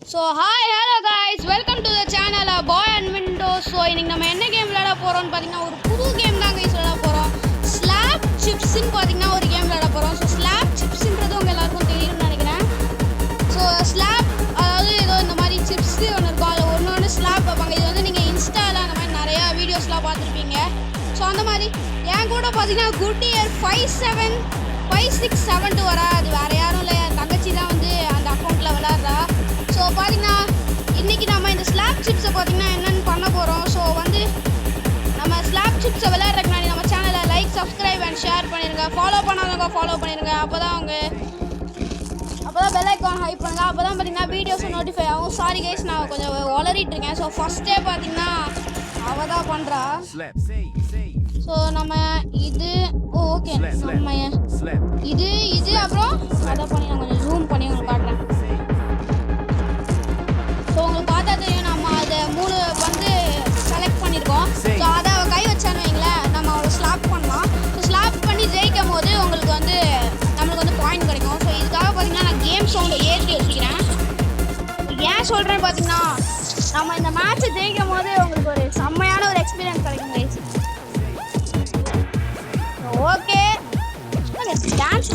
So hi hello guys, welcome to the channel Boy and Windows. So இன்னைக்கு நம்ம என்ன game விளையாட போறோம்னு பாத்தீங்கன்னா ஒரு புது கேம் தான் guys விளையாட போறோம். Slap Chips ன்னு பாத்தீங்கன்னா ஒரு கேம் விளையாட போறோம். So Slap Chipsன்றது உங்க எல்லாருக்கும் தெரியும்னு நினைக்கிறேன். So Slap அதாவது ஏதோ இந்த மாதிரி chips ஒன்னு இருக்கும். அதுல ஒண்ணு slap வைப்பாங்க. இது வந்து நீங்க இன்ஸ்டால அந்த மாதிரி நிறைய வீடியோஸ்லாம் பார்த்திருப்பீங்க. So அந்த மாதிரி என் கூட பாத்தீங்கன்னா good year 5672 வரா. அது வேற யாரும் இல்ல, என் தங்கச்சி தான் வந்து அந்த அக்கவுண்ட்ல விளையாடுறா. ஸோ பார்த்தீங்கன்னா இன்றைக்கி நம்ம இந்த ஸ்லாப் சிப்ஸை பார்த்தீங்கன்னா என்னென்னு பண்ண போகிறோம். ஸோ வந்து நம்ம ஸ்லாப் சிப்ஸை விளையாடுறதுக்கு முன்னாடி நம்ம சேனலை லைக் சப்ஸ்கிரைப் அண்ட் ஷேர் பண்ணிடுங்க. ஃபாலோ பண்ணாதவங்க ஃபாலோ பண்ணிடுங்க. அப்போ தான் பெல் ஐக்கான் ஹைப் பண்ணுங்க. அப்போ தான் பார்த்தீங்கன்னா வீடியோஸும் நோட்டிஃபை ஆகும். சாரி கைஸ், நான் கொஞ்சம் உளறிட்டு இருக்கேன். ஸோ ஃபஸ்ட்டே பார்த்தீங்கன்னா அவள் தான் பண்ணுறா. ஸோ நம்ம இது ஓகே நம்ம இது அப்புறம் அதை பண்ணி நான் கொஞ்சம் ஜூம் பண்ணி உங்களுக்கு காட்டுறேன். ஸோ உங்களுக்கு பார்த்தா தெரியும், நம்ம அதை 3 வந்து செலக்ட் பண்ணியிருக்கோம். ஸோ அதை அவள் கை வச்சான்னு வைங்களேன், நம்ம அவளை ஸ்லாப் பண்ணலாம். ஸோ ஸ்லாப் பண்ணி ஜெயிக்கும் போது உங்களுக்கு வந்து நம்மளுக்கு வந்து பாயிண்ட் கிடைக்கும். ஸோ இதுக்காக பார்த்தீங்கன்னா நான் கேம் சவுண்டை ஏற்றி வச்சுக்கிறேன். ஏன் சொல்கிறேன்னு பார்த்தீங்கன்னா நம்ம இந்த மேட்ச்சை ஜெயிக்கும் போது உங்களுக்கு ஒரு செம்மையான ஒரு எக்ஸ்பீரியன்ஸ் கிடைக்கும் guys. Okay dance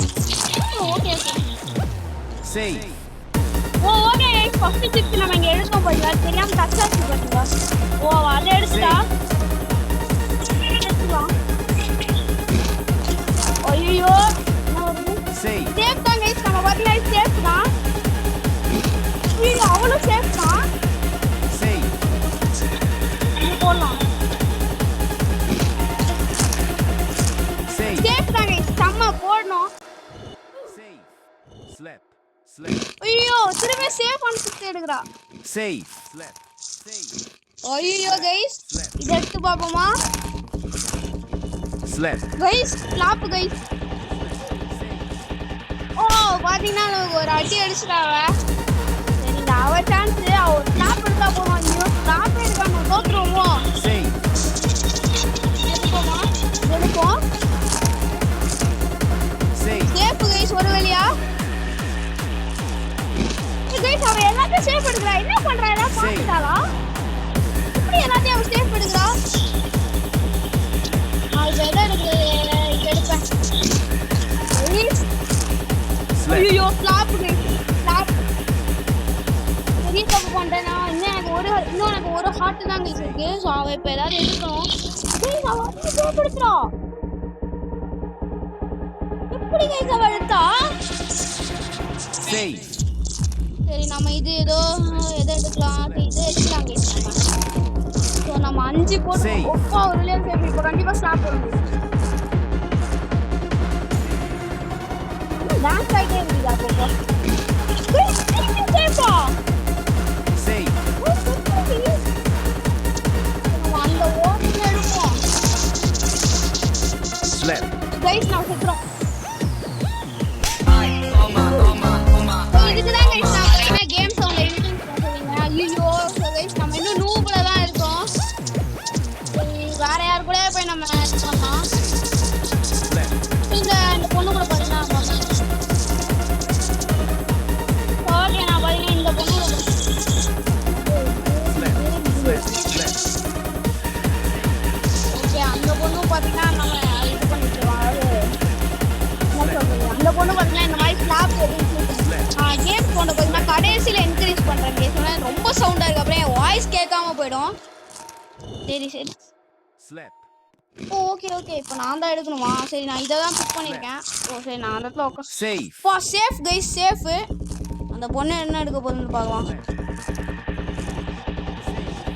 okay okay first chips நம்ம இங்கே எடுத்தோம் பாத்தீங்களா, தெரியாமல் டச் ஆச்சு பாத்தீங்களா. ஓ அதை எடுத்துட்டா ஐயோ சேஃப் தான் கைஸ். நம்ம பார்த்தீங்கன்னா சேஃப் தான், அவ்வளோ சேஃப் தான். போடலாம் சேஃப் தான் கைஸ், செம்ம போடணும். ஐயோ திரும்ப சேஃப் ஆன் சிப்ஸ் எடுக்கறா. ஐயோ கைஸ் இத எடுத்து பாப்போமா. Guys slab guys. ஓ பாத்தீங்கன்னா ஒரு அடி அடிச்சிட்டாவ. சரி அவ சான்ஸ், அவ ஸ்லாப் எடுத்தா போவோம். ஐயோ ஸ்லாப் எடுக்காம தோத்துருவோம். எடுப்போம் சேஃப் கைஸ். ஒரு வழியா கைஸ் அவ எல்லாத்தையும் சேஃப் எடுக்கிறா. என்ன பண்றா, எல்லாம் பாத்துட்டாளா? இப்படி எல்லாத்தையும் அவ சேஃப் எடுக்கிறா. அது எதை எடுக்குது, இது எடுப்பேன். ஐயோ ஸ்லாப் ஸ்லாப் பெரிய தப்பு பண்றேன்னா இன்னும் எனக்கு ஒரு ஹார்ட் தான் கைஸ் இருக்கு. ஸோ அவ இப்போ ஏதாவது எடுக்கணும். அவ சேஃப் எடுக்கிறா. எப்படி கைஸ் அவ எடுத்தா? சரி நம்ம இது எதை எடுக்கலாம், இது எடுக்கலாம் கைஸ். ஸோ நம்ம 5 போட்டு ஒப்பா ஒரு ரிலேன் சேஃப். இப்போ கண்டிப்பாக ஸ்லாப் போடணும். டான்ஸ் ஆகிட்டே இருக்குது அப்போ சேஃபா. நம்ம அந்த ஓட்டு எடுப்போம் கைஸ். நான் சுற்றுறோம். இதுக்குதான் கைஸ் நான் கேம் சவுண்ட் எடிட்டிங் பண்ணுவீங்க. ஐயோ கைஸ் நம்ம இன்னும் நூபுல தான் இருக்கோம். வேற யார் கூட போய் நம்ம பண்ணலாம். இந்த பொண்ணு கூட பாத்தீங்கன்னா ஓகே நான் பாத்தீங்கன்னா இந்த பொண்ணு கூட ஓகே அந்த பொண்ணு பாத்தீங்கன்னா நம்ம இது பண்ணிக்கலாம். அந்த பொண்ணு பாத்தீங்கன்னா இந்த மாதிரி ஸ்லாப் கேம் போன பார்த்தீங்கன்னா கடைசியில் என்கரேஜ் பண்ணுறேன் கேஸ். ரொம்ப சவுண்டாக இருக்கு, அப்புறம் என் வாய்ஸ் கேட்காம போயிடும். சரி ஓகே இப்போ நான் தான் எடுக்கணுமா? சரி நான் இதை தான் பிக் பண்ணியிருக்கேன். ஓ சரி நான் அந்த இடத்துல உட்காந்து சேஃப் கைஸ் சேஃபு. அந்த பொண்ணு என்ன எடுக்க போகுதுன்னு பார்க்கலாம்.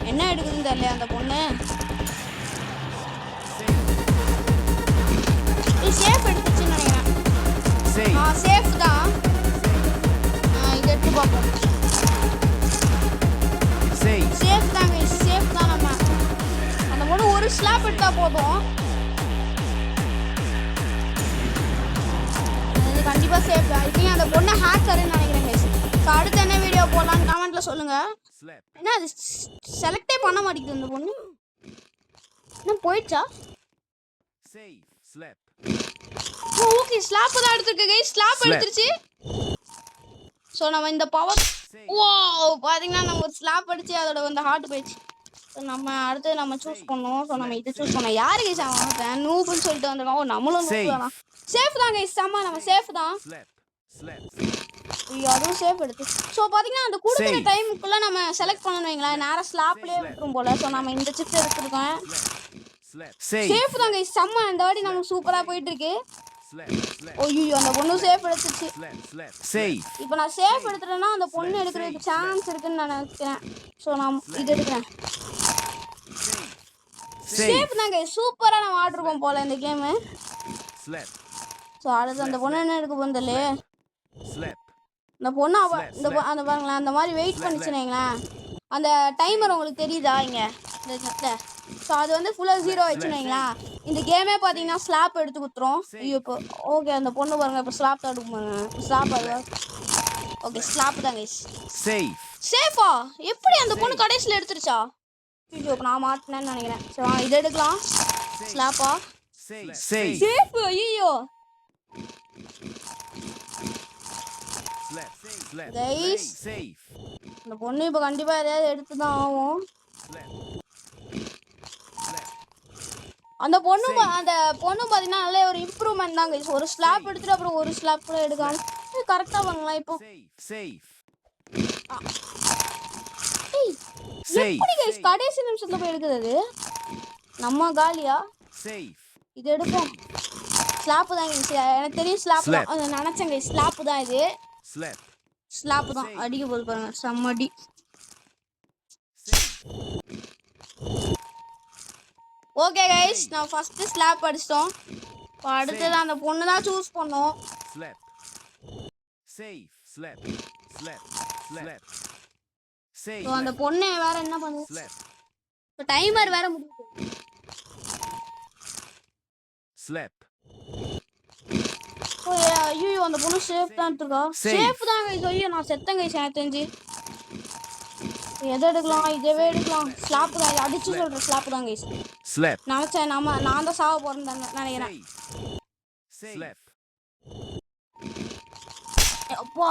என்ன எடுக்குதுன்னு தெரியல அந்த பொண்ணு. சேஃப் எடுத்துச்சுன்னு நினைக்கிறேன். சேஃப் தான். இதை எடுத்து பார்ப்போம். சேஃப் தான் கைஸ், சேஃப் தான். நம்ம அந்த பொண்ணு ஒரு ஸ்லாப் எடுத்தா போதும். இது கண்டிப்பாக சேஃப் தான். இப்போ அந்த பொண்ணு ஹேக்கர்னு நினைக்கிறேன் கைஸ். இப்போ அடுத்து என்ன வீடியோ போடலான்னு கமெண்ட்ல சொல்லுங்க. என்ன அது செலக்டே பண்ண மாட்டேங்குது அந்த பொண்ணு. என்ன போயிடுச்சா? ஓகே ஸ்லாப் தான் எடுத்துருக்கு கைஸ். ஸ்லாப் எடுத்துருச்சு. ஸோ நம்ம இந்த பவர் ஓ பாத்தீங்கன்னா நம்ம ஒரு ஸ்லாப் அடிச்சு அதோட வந்து ஹார்ட் போயிடுச்சு. ஸோ நம்ம அடுத்து நம்ம சூஸ் பண்ணோம். ஸோ நம்ம இது சூஸ் பண்ணோம். யாரு கைஸ் அவன் நூபுன்னு சொல்லிட்டு வந்திருக்கோம். ஓ நம்மளும் நூபு தானா? சேஃப் தான் கைஸ். செம்ம நம்ம சேஃப் தான். ஐயோ அதுவும் சேஃப் எடுத்து. ஸோ பார்த்தீங்கன்னா அந்த கொடுக்குற டைமுக்குள்ளே நம்ம செலக்ட் பண்ணணும் வைங்களேன். நேரம் ஸ்லாப்லேயே விட்டுரும் போல. ஸோ நம்ம இந்த சிப்ஸ் எடுத்துருக்கோம். சேஃப் தான் கைஸ். செம்ம இந்த வாட்டி நமக்கு சூப்பராக போயிட்டு இருக்கு. ஐயோ அந்த பொண்ணு சேஃப் எடுத்துச்சு. இப்போ நான் சேஃப் எடுத்துட்டேன்னா அந்த பொண்ணு எடுக்கிறதுக்கு சான்ஸ் இருக்குன்னு நான் நினைக்கிறேன். ஸோ நான் இது எடுக்கிறேன். சேஃப் தான் கைஸ். சூப்பராக நம்ம ஆடிருக்கோம் போல இந்த கேமு. ஸோ அடுத்து அந்த பொண்ணு என்ன எடுக்க போந்தலே இந்த பொண்ணு அந்த பாருங்களேன் அந்த மாதிரி வெயிட் பண்ணிச்சுனீங்களேன். அந்த டைமர் உங்களுக்கு தெரியுதா இங்கே இந்த செட்டில்? ஸோ அது வந்து ஃபுல்லாக 0 வச்சுனீங்களா இந்த கேமே பார்த்தீங்கன்னா ஸ்லாப் எடுத்து கொடுத்துரும். ஐயோ இப்போ ஓகே அந்த பொண்ணு பாருங்க இப்போ ஸ்லாப் தான் எடுக்க பாருங்க. ஸ்லாப் அது ஓகே ஸ்லாப் தான் கைஸ். சேஃபா எப்படி அந்த பொண்ணு கடைசியில் எடுத்துருச்சா? ஐயோ இப்போ நான் மாட்டினேன்னு நினைக்கிறேன். சரி வாங்க இது எடுக்கலாம். ஸ்லாப்பா சேஃப். ஐயோ கைஸ் இந்த பொண்ணு இப்போ கண்டிப்பாக எதையாவது எடுத்து தான் ஆகும். அந்த பொண்ணு பார்த்தீங்கன்னா நல்ல ஒரு இம்ப்ரூவ்மெண்ட் தான் கைஸ். ஒரு ஸ்லாப் எடுத்துட்டு அப்புறம் ஒரு ஸ்லாப் கூட எடுக்கலாம். கரெக்டாக பண்ணலாம். இப்போ எப்படி கைஸ் கடைசி நிமிஷத்துல போய் எடுக்குது? நம்ம காலியா இது எடுப்போம். ஸ்லாப் தான் கைஸ். எனக்கு தெரியும் ஸ்லாப் தான் நினைச்சேன் கைஸ். ஸ்லாப் தான் இது. ஸ்லாப் தான் அடிக்க போது பாருங்க. செம்மடி. ஓகே கைஸ் நான் ஃபர்ஸ்ட் ஸ்லாப் அடிச்சிட்டோம். இப்போ அடுத்தது அந்த பொண்ணு தான் சூஸ் பண்ணோம். அந்த பொண்ணு வேற என்ன பண்ணுது? டைமர் வேற முடியுது. ஐயோ அந்த பொண்ணு சேஃப் தான் இருக்கா? சேஃப் தான் கைஸ். ஐயோ நான் செத்தேன் கைஸ். எனக்கு தெரிஞ்சு எதை எடுக்கலாம்? இதவே எடுக்கலாம். ஸ்லாப் தான் அடிச்சு சொல்றேன். ஸ்லாப் தான் கைஸ். நினைச்சேன் நான் தான் சாவ போறேன்னு நினைக்கிறேன். அப்பா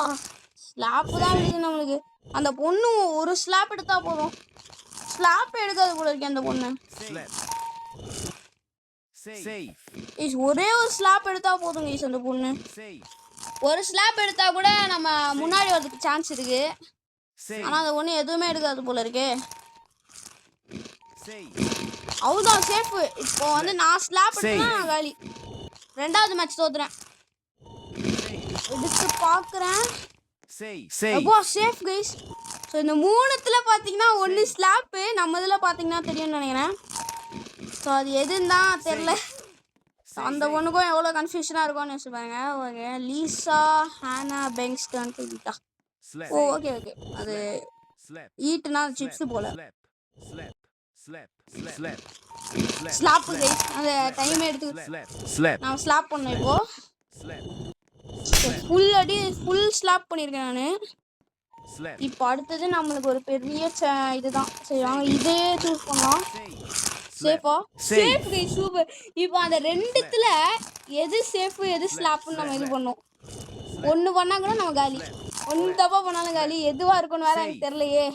ஸ்லாப் தான் இருக்குது நம்மளுக்கு. அந்த பொண்ணு ஒரு ஸ்லாப் எடுத்தா போதும். ஸ்லாப் எடுக்காது போல இருக்கு அந்த பொண்ணு. ஒரே ஒரு ஸ்லாப் எடுத்தா போதும் கைஸ். அந்த பொண்ணு ஒரு ஸ்லாப் எடுத்தா கூட நம்ம முன்னாடி வரதுக்கு சான்ஸ் இருக்கு. ஆனா அந்த பொண்ணு எதுவுமே எடுக்காது போல இருக்கு. அவ்வளோதான் சேஃப். இப்போ வந்து நான் ஸ்லாப் எடுத்தா நான் காலி. ரெண்டாவது மேட்ச் தோத்துறேன். எடுத்து பார்க்குறேன். அப்போ சேஃப் கைஸ். ஸோ இந்த மூணுத்துல பார்த்தீங்கன்னா ஒன்று ஸ்லாப்பு. நம்ம இதில் பார்த்தீங்கன்னா தெரியும்னு நினைக்கிறேன். ஸோ அது எதுன்னு தான் தெரில. அந்த பொண்ணுக்கும் எவ்வளோ கன்ஃபியூஷனாக இருக்கும்னு யோசிச்சு பாருங்க. ஓகே லீசா ஹானா பெங்ஸ்டன் ஈட்டா. ஓ ஓகே ஓகே அது ஈட்டுனா சிப்ஸ் போல. Slap guys. அந்த டைம் எடுத்து நான் ஸ்லாப் பண்ணேன். இப்போ ஃபுல் ஸ்லாப் பண்ணியிருக்கேன் நான். இப்போ அடுத்தது நம்மளுக்கு ஒரு பெரிய இதுதான். சரி வாங்க இதே சூஸ் பண்ணலாம். சேஃபா சேஃப் கைஸ் சூப்பர். இப்போ அந்த ரெண்டுத்துல எது சேஃப் எது ஸ்லாப்னு நம்ம இது பண்ணோம். ஒன்று பண்ணா கூட நம்ம காலி. ஒன்று தப்பா பண்ணாலும் காலி. எதுவா இருக்குன்னு வேற எனக்கு தெரியலையே.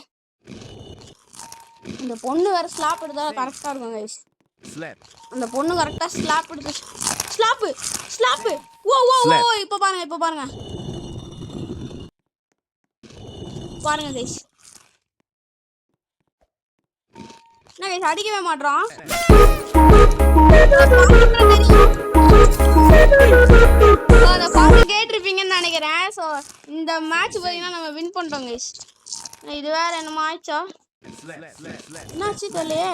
அந்த பொண்ணு வேற ஸ்லாப் எடுத்தா கரெக்டா இருக்கும் கைஸ். அந்த பொண்ணு கரெக்டா ஸ்லாப் எடுத்து ஸ்லாப். ஓ ஓ ஓ இப்போ பாருங்க பாருங்க கைஸ். என்ன கைஸ் அடிக்கவே மாட்றான். அந்த பாட்டு கேட்டிருப்பீங்கன்னு நினைக்கிறேன். ஸோ இந்த மேட்ச் பார்த்தீங்கன்னா நம்ம வின் பண்ணிட்டோம் கைஸ். இது வேற என்னமா ஆயிடுச்சா? என்னாச்சு தெரியலையே.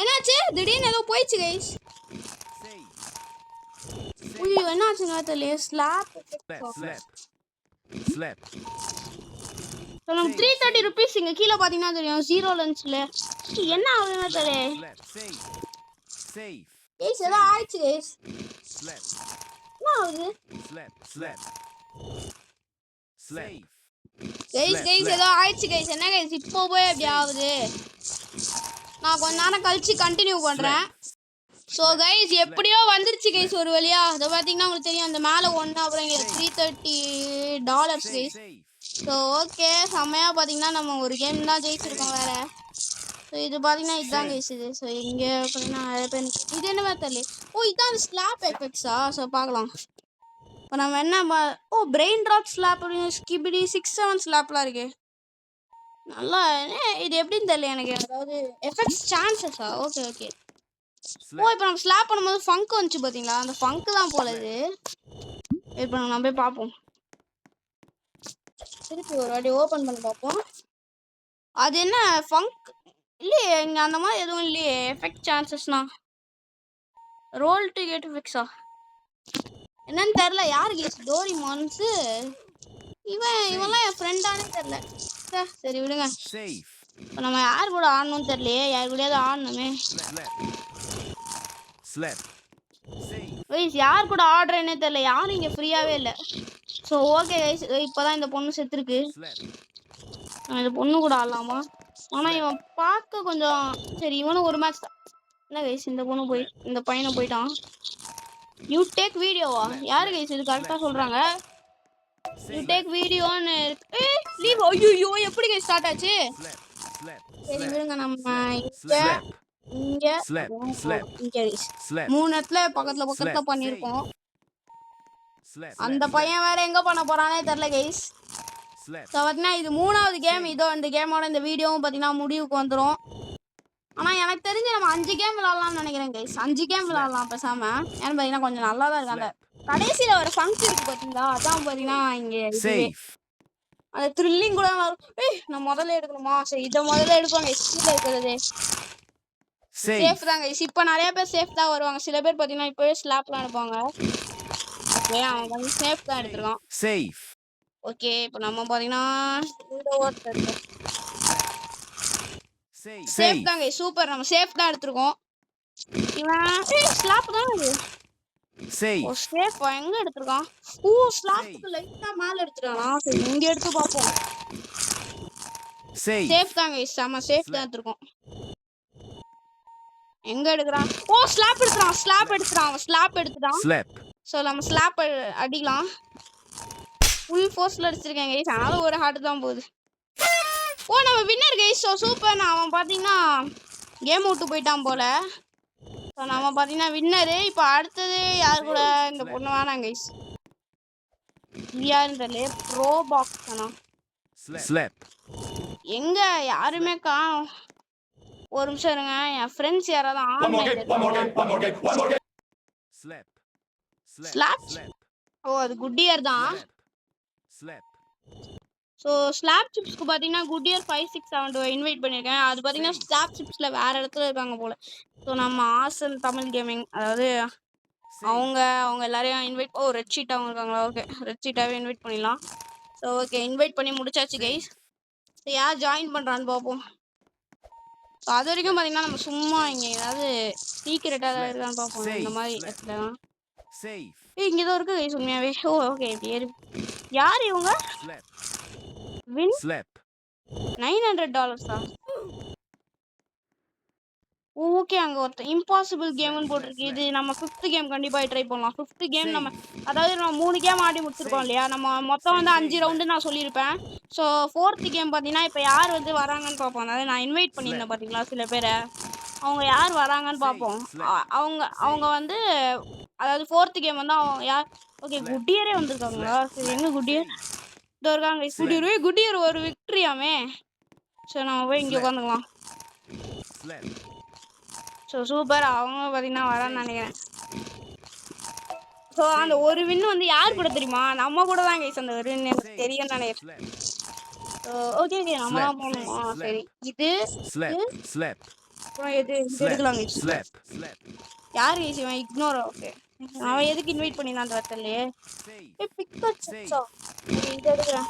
என்னாச்சு திடீர்னு ஏதோ போயிடுச்சு கைஸ். ஐயோ என்னாச்சுங்க தெரியலையே. ஸ்லாப் நம்ம 330 ருபீஸ் இங்கே கீழே பார்த்தீங்கன்னா தெரியும் 0 லன்ச்சில் என்ன ஆகுதுன்னு தெரியல. கைஸ் ஏதோ ஆயிடுச்சு கைஸ். என்ன ஆகுது கைஸ் ஏதோ ஆயிடுச்சு கைஸ். என்ன கைஸ் இப்போ போய் அப்படி ஆகுது? நான் கொஞ்ச நேரம் கழிச்சு கண்டினியூ பண்ணுறேன். ஸோ கைஸ் எப்படியோ வந்துருச்சு கைஸ் ஒரு வழியா. அதை பார்த்தீங்கன்னா உங்களுக்கு தெரியும் அந்த மேலே ஒன்று அப்புறம் இங்கே $330 கைஸ். ஸோ ஓகே செம்மையாக பார்த்தீங்கன்னா நம்ம ஒரு கேம் தான் ஜெயிச்சிருக்கோம் வேற. ஸோ இது பார்த்தீங்கன்னா இதுதான் கைஸ் இது. ஸோ இங்கே பார்த்தீங்கன்னா நிறைய பேர் இது என்னவா தெரியல. ஓ இதான் ஸ்லாப் எஃபெக்ட்ஸா? ஸோ பார்க்கலாம். இப்போ நம்ம என்ன ஓ பிரெயின் ட்ராப் ஸ்லாப் அப்படின்னு ஸ்கிபிடி 6-7 ஸ்லாப்லாம் இருக்கு. நல்லா இது எப்படின்னு தெரியல எனக்கு. அதாவது எஃபெக்ட்ஸ் சான்சஸா? Okay okay. ஓ இப்போ நம்ம ஸ்லாப் பண்ணும்போது ஃபங்க் வந்துச்சு பார்த்தீங்களா? அந்த ஃபங்க் தான் போல இது. இப்போ நம்ம போய் பார்ப்போம். திருப்பி ஒரு வாட்டி ஓப்பன் பண்ணி பார்ப்போம். அது என்ன ஃபங்க் இல்லையே இங்கே அந்த மாதிரி எதுவும் இல்லையே. எஃபெக்ட் சான்சஸ்னா ரோல் டு கெட் ஃபிக்ஸா என்னன்னு தெரில. யாரு கேஸ் டோரிமான்ஸு இவன்லாம் என் ஃப்ரெண்டானே தெரில. சரி விடுங்க. இப்போ நம்ம யார் கூட ஆடணும்னு தெரியலையே. யார் கூடயாவது ஆடணுமே. கைஸ் யார் கூட ஆடுறேன்னே தெரியல. யாரும் இங்கே ஃப்ரீயாகவே இல்லை. ஸோ ஓகே கைஸ் இப்போதான் இந்த பொண்ணு செத்துருக்கு. இந்த பொண்ணு கூட ஆடலாமா? ஆனால் இவன் பார்க்க கொஞ்சம் சரி. இவனும் ஒரு மேட்ச் தான். என்ன கைஸ் இந்த பொண்ணு இந்த பையனை போயிட்டான். யூ டேக் வீடியோவா? யாரு கைஸ் இது கரெக்டாக சொல்கிறாங்க? யூ டேக் வீடியோன்னு லீவ். ஐயோ எப்படி கைஸ் ஸ்டார்ட் ஆச்சு? சரி விடுங்க. நம்ம இங்க மூணு இடத்துல பக்கத்துல பண்ணிருக்கோம். அந்த பையன் வேற எங்க பண்ண போறானே தெரியல கைஸ். பாத்தீங்கன்னா இது 3வது கேம். இதோ இந்த கேமோட இந்த வீடியோவும் பாத்தீங்கன்னா முடிவுக்கு வந்துடும். ஆனா எனக்கு தெரிஞ்சு நம்ம 5 கேம் விளாடலாம்னு நினைக்கிறேன் கைஸ். 5 கேம் விளாடலாம் பேசாம. ஏன்னு பாத்தீங்கன்னா கொஞ்சம் நல்லா தான் இருக்கு. அந்த கடைசியில ஒரு ஃபங்க்ஷன் இருக்கு பாத்தீங்களா? அதான் பாத்தீங்கன்னா இங்க அந்த த்ரில்லிங் கூட நான் முதல்ல எடுக்கணுமா? சரி இதை முதல்ல எடுப்பாங்க. ஸ்கூல்ல இருக்கிறது சேஃப் தான் கைஸ். இப்போ நிறைய பேர் சேஃப் தான் வருவாங்க. சில பேர் பார்த்தீங்கன்னா இப்போவே ஸ்லாப்லாம் எடுப்பாங்க. ஓகே அவன் வந்து சேஃப் தான் எடுத்துருக்கான். சேஃப். ஓகே இப்போ நம்ம பார்த்தீங்கன்னா இந்த ஓட்ட இருக்கு. சேஃப் தான் கைஸ். சூப்பர். நம்ம சேஃப் தான் எடுத்துருக்கோம். இவன் ஸ்லாப் தான் இது. சேஃப். ஓ சேஃப் எங்க எடுத்துருக்கான்? ஓ ஸ்லாப்க்கு லைட்டா மேல எடுத்துறானா? சரி இங்க எடுத்து பாப்போம். சேஃப் தான் கைஸ். நம்ம சேஃப் தான் எடுத்துருக்கோம். எங்க எடுக்கறான்? ஓ ஸ்லாப் எடுத்துறான். ஸ்லாப் எடுத்துறான். சோ நம்ம ஸ்லாப் அடிக்கலாம். ஃபுல் ஃபோர்ஸ்ல அடிச்சிருக்கேன் கைஸ். ஆனாலும் ஒரு ஹார்ட் தான் போகுது. ஓ நம்ம வின்னர் கைஸ். So super. அவன் பாத்தீங்கன்னா கேம் விட்டு போயிட்டான் போல. ஸோ நம்ம பார்த்தீங்கன்னா வின்னரு. இப்போ அடுத்தது யார் கூட? இந்த பொண்ணு வேணாம் கைஸ். யாருன்னு தெரியல. ப்ரோ பாக்ஸ் தானா? எங்க யாருமே காணோம். ஒரு நிமிஷம் இருங்க. என் ஃப்ரெண்ட்ஸ் யாராவது ஓ அது குட்டியர் தான். ஸோ ஸ்லாப் சிப்ஸ்க்கு பார்த்தீங்கன்னா குட்டியர் 5672 இன்வைட் பண்ணியிருக்கேன். அது பார்த்தீங்கன்னா ஸ்லாப் சிப்ஸில் வேறு இடத்துல இருக்காங்க போல். ஸோ நம்ம ஆசல் தமிழ் கேமிங் அதாவது அவங்க எல்லாரையும் இன்வைட் ரெட் ஷீட் அவங்க இருக்காங்களா? ஓகே ரெட் ஷீட்டாகவே இன்வைட் பண்ணிடலாம். ஸோ ஓகே இன்வைட் பண்ணி முடிச்சாச்சு கைஸ். ஸோ யார் ஜாயின் பண்ணுறான்னு பார்ப்போம். ஸோ அது வரைக்கும் பார்த்தீங்கன்னா நம்ம சும்மா இங்கே ஏதாவது சீக்கிரட்டாக ஏதாவது இருக்கான்னு பார்ப்போம். இந்த மாதிரி இடத்துல தான் இங்கே தான் இருக்குது கைஸ் உண்மையாகவே. ஓகே இப்படி யார் இவங்க? வின் $900 தான். ஓகே அங்கே ஒருத்தர் இம்பாசிபிள் கேம்னு போட்டிருக்கு. இது நம்ம 5th கேம் கண்டிப்பாக ட்ரை பண்ணலாம். 5th கேம் நம்ம அதாவது நம்ம 3 கேம் ஆடி முடிச்சிருக்கோம் இல்லையா? நம்ம மொத்தம் வந்து 5 ரவுண்டு நான் சொல்லியிருப்பேன். ஸோ 4th கேம் பார்த்தீங்கன்னா இப்போ யார் வந்து வராங்கன்னு பார்ப்போம். அதாவது நான் இன்வைட் பண்ணியிருந்தேன் பார்த்தீங்களா சில பேரை. அவங்க யார் வராங்கன்னு பார்ப்போம். அவங்க வந்து அதாவது 4th கேம் வந்து அவங்க யார்? ஓகே குட்டியரே வந்திருக்காங்களா? சரி எங்கே குட்டியர்? இதோ இருக்காங்க. குட்டியர் ஒரு விக்ட்ரியாமே. ஸோ நம்ம போய் இங்கே உட்காந்துக்கலாம். So super. அவங்க பார்த்தீங்கன்னா வரான்னு நினைக்கிறேன். ஸோ அந்த ஒரு வின்னு வந்து யார் கூட தெரியுமா? நம்ம கூட தான் கைஸ். அந்த ஒரு வின் எனக்கு தெரியும்னு நினைக்கிறேன். ஸோ ஓகே நம்ம தான் போகணுமா? சரி இது அப்புறம் எது எடுக்கலாம் கைஸ். யார் கைஸ் இவன்? இக்னோர். ஓகே அவன் எதுக்கு இன்வைட் பண்ணியிருந்தான் அந்த இடத்துலயே? இது எடுக்கிறேன்.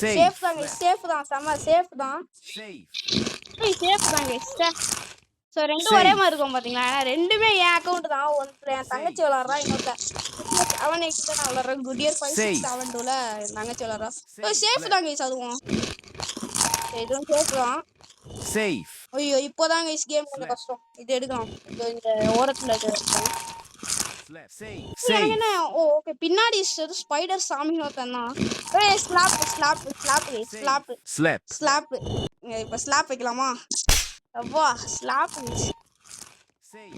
சேஃப் தான் கைஸ். சேஃப் தான். செம்ம சேஃப் தான். சேஃப் தான் கைஸ். ஸோ ரெண்டும் ஒரே மாதிரி இருக்கும் பார்த்தீங்களா? ஏன்னா ரெண்டுமே என் அக்கௌண்ட் தான். ஒன்று என் தங்கச்சி விளாட்றா, இன்னொருத்த அவன் எக்ஸ்ட்ரா நான் விளாட்றேன். குட்டியர் 5672 என் தங்கச்சி விளாட்றா. ஸோ சேஃப் தான் கைஸ். அதுவும் இதுவும் சேஃப் தான். ஐயோ இப்போதான் கைஸ் கேம் கொஞ்சம் கஷ்டம். இது எடுக்கலாம். இந்த ஓரத்தில் எடுக்கலாம். எனக்கு என்ன ஓகே பின்னாடி ஸ்பைடர் சாமின்னு ஒருத்தன்னா slap slap slap slap slap இப்போ ஸ்லாப் வைக்கலாமா அவ்வா ஸ்லாப்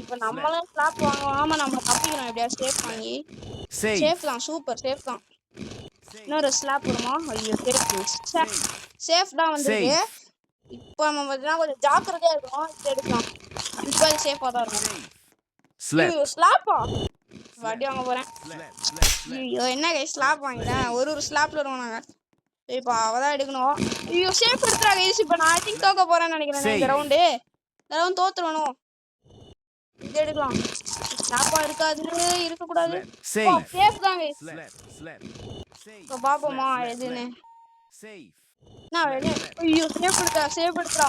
இப்போ நம்மளும் ஸ்லாப் வாங்காம நம்ம தப்பிக்கணும் எப்படியா சேஃப் வாங்கி சேஃப் தான் சூப்பர் சேஃப் தான் இன்னொரு ஸ்லாப் வருமா ஐயோ சேஃப் சேஃப் தான் வந்துருக்கு இப்போ நம்ம பார்த்தீங்கன்னா கொஞ்சம் ஜாக்கிரதையா இருக்கும் எடுக்கலாம் கண்டிப்பா அது சேஃபா தான் இருக்கும் ஸ்லாப்பா வண்டி வாங்க போறேன் ஐயோ என்ன ஸ்லாப் வாங்கிட்டேன் ஒரு ஸ்லாப்ல இருக்கோம் நாங்க இப்போ அவதான் எடுக்கணும் ஐயோ சேஃப் எடுத்துறாங்க இப்போ நான் ஐ திங்க் தோக்க போறேன்னு நினைக்கிறேன் இந்த ரவுண்டு தோத்துருவணும் இது எடுக்கலாம் ஸ்லாப்பா இருக்காது இருக்கக்கூடாது சேஃப் தாங்க இப்போ பாப்போமா எதுன்னு ஐயோ சேஃப் எடுத்துறா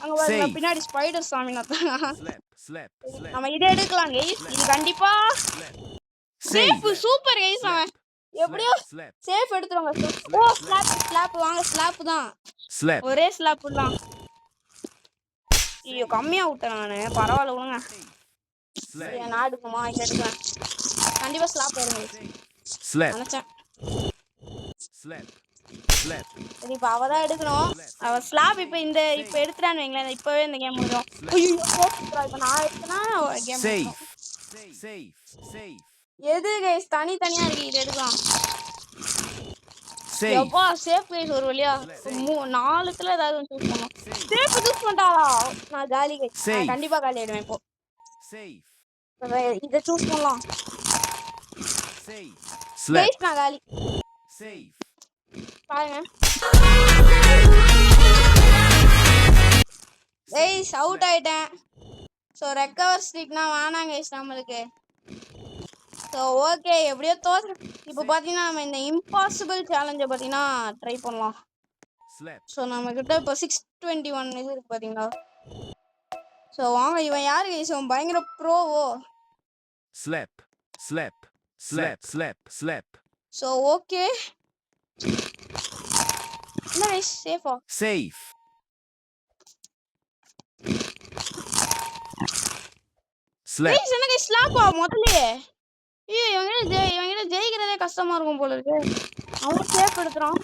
அங்க பாருங்க பின்னாடி ஸ்பைடர் சாமி நம்ம இதை எடுக்கலாம் இது கண்டிப்பா சேஃப் சூப்பர் கைஸ் அவன் எப்படியோ சேஃப் எடுத்துருவாங்க ஓ ஸ்லாப் வாங்க ஸ்லாப் தான் ஒரே ஸ்லாப் தான் ஐயோ கம்மியா விட்டேன் நானு பரவாயில்ல விடுங்க நான் எடுக்குமா இதை எடுக்கிறேன் கண்டிப்பா ஸ்லாப் வருங்க நினைச்சேன் இப்போ அவதான் எடுக்கணும் அவ ஸ்லாப் இப்போ எடுத்துறான்னு வைங்களேன் இப்பவே இந்த கேம் முடியும் இப்போ நான் எடுத்தனா கேம் எது கைஸ் தனித்தனியா இருக்கு இது எடுக்கலாம் எப்பா சேஃப் கைஸ் ஒரு வழியா 4த்துல ஏதாவது ஒன்று சூஸ் பண்ணணும் சேஃப் சூஸ் பண்ணிட்டாளா நான் காலி கைஸ் கண்டிப்பா காலி ஆயிடுவேன் இப்போ இதை சூஸ் பண்ணலாம் கைஸ் நான் காலி பாருங்க கைஸ் அவுட் ஆயிட்டேன் ஸோ ரெக்கவர் ஸ்ட்ரீக்னா வேணாம் கைஸ் நம்மளுக்கு ஸோ ஓகே எப்படியோ தோற்று இப்போ பார்த்தீங்கன்னா நம்ம இந்த இம்பாசிபிள் சேலஞ்சை பார்த்தீங்கன்னா ட்ரை பண்ணலாம் ஸோ நம்மக்கிட்ட இப்போ 621 இது இருக்கு பார்த்தீங்களா ஸோ வாங்க இவன் யாரு கைஸ் இவன் பயங்கர ப்ரோவோ ஸோ ஓகே என்ன கைஸ் சேஃபா கைஸ் என்ன கைஸ் ஸ்லாப்பா முதல்லயே இவங்க ஜெயிக்கிறதே கஷ்டமா இருக்கும் போல இருக்கு அவன் சேஃப் எடுத்துறான்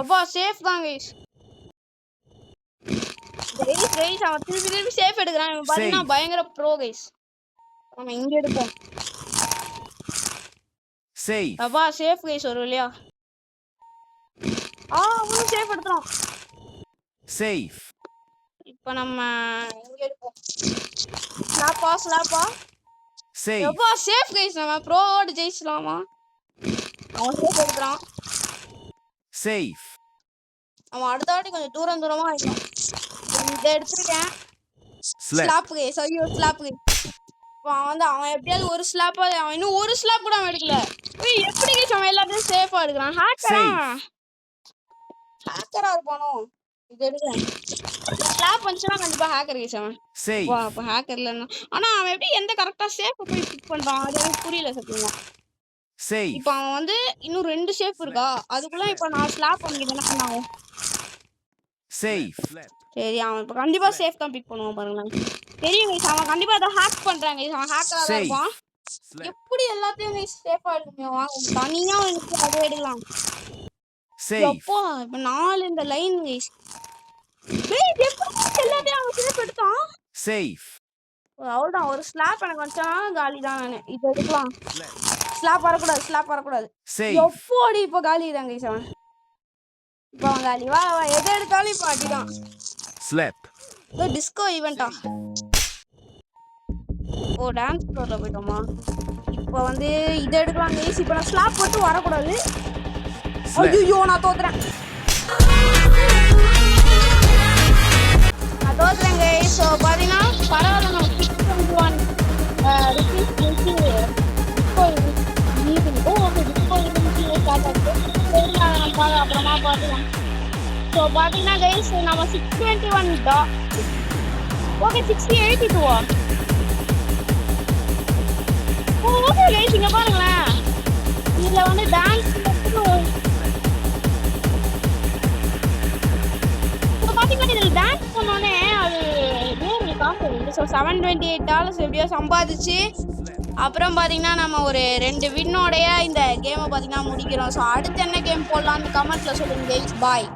அப்பா சேஃப் தான் கைஸ் அவன் திருப்பி சேஃப் எடுக்கிறான் இவன் பாத்தீங்கன்னா பயங்கர ப்ரோ கைஸ் நம்ம இங்க எடுப்போம் அப்பா சேஃப் கைஸ் ஒரு வழியா அவனும் சேஃப் எடுத்துறான் இப்போ நம்ம இங்க எடுப்போம் ஸ்லாப்பா அப்பா சேஃப் கைஸ் நம்ம ப்ரோவோட ஜெயிச்சலாமா அவன் சேஃப் எடுத்துறான் அவன் அடுத்த வாட்டி கொஞ்சம் தூரமா ஆயிடும் இதை எடுத்துருக்கேன் ஸ்லாப் கைஸ் ஐயோ ஸ்லாப் கைஸ் அவன் எப்படியாவது ஒரு ஸ்லாப்பா அவன் இன்னும் ஒரு ஸ்லாப் கூட அவன் எடுக்கல எப்படி கைஸ் அவன் எல்லாத்தையும் சேஃபா எடுக்கிறான் ஹேக்கரா இருப்பானோ இது எடுக்கிறேன் ஸ்லாப் வந்துச்சுன்னா கண்டிப்பா ஹேக்கர் கைஸ் அவன் அப்ப ஹேக்கர் இல்லைன்னா ஆனா அவன் எப்படி எந்த கரெக்டா சேஃப் போய் பிக் பண்றான் அது எனக்கு புரியல சத்தியமா இப்போ அவன் இன்னும் 2 சேஃப் இருக்கா அதுக்குள்ள இப்போ நான் ஸ்லாப் பண்ணிக்கிட்டேன்னா என்ன ஆகும் சரி அவன் இப்போ கண்டிப்பா சேஃப் தான் பிக் பண்ணுவான் பாருங்களேன் தெரியும் கைஸ் அவன் கண்டிப்பா அதை ஹேக் பண்றாங்க அவன் ஹேக்கரா தான் இருப்பான் எப்படி எல்லாத்தையும் கைஸ் சேஃபா எடுக்கணும் தனியா அதை எடுக்கலாம் அப்போ இப்போ 4 இந்த லைன் கைஸ் எல்லாத்தையும் அவன் சேஃப் எடுத்தான் அவ்வளோதான் ஒரு ஸ்லாப் எனக்கு வச்சா காலி தான் நான் இதை எடுக்கலாம் ஸ்லாப் வரக்கூடாது எப்போடி இப்போ காலி தான் கைஸ் அவன் இப்போ அவன் காலி வா எதை எடுத்தாலும் இப்போ அடிதான் டிஸ்கோ ஈவெண்டா டான்ஸ் ஃப்ளோர்ல போயிட்டோமா இப்போ இதை எடுக்கலாம் கைஸ் இப்போ நான் ஸ்லாப் போட்டு வரக்கூடாது ஐயோ நான் தோத்துறேன் கைஸ் ஸோ பார்த்தீங்கன்னா பரவாயில்ல நம்ம 621 ருபீஸ் வச்சு அப்புறமா பார்த்துக்கலாம் ஸோ பார்த்தீங்கன்னா கைஸ் நம்ம 621 ஓகே 682 ஓகே கைஸ் இங்கே பாருங்களேன் இதில் டான்ஸ் பார்த்தீங்கன்னா இதில் ஸோ $728 எப்படியோ சம்பாதிச்சு அப்புறம் பார்த்தீங்கன்னா நம்ம ஒரு 2 வின்னோடைய இந்த கேமை பார்த்தீங்கன்னா முடிக்கிறோம். ஸோ அடுத்து என்ன கேம் போடலான்னு கமெண்ட்டில் சொல்லுங்கள் கைஸ். பாய்.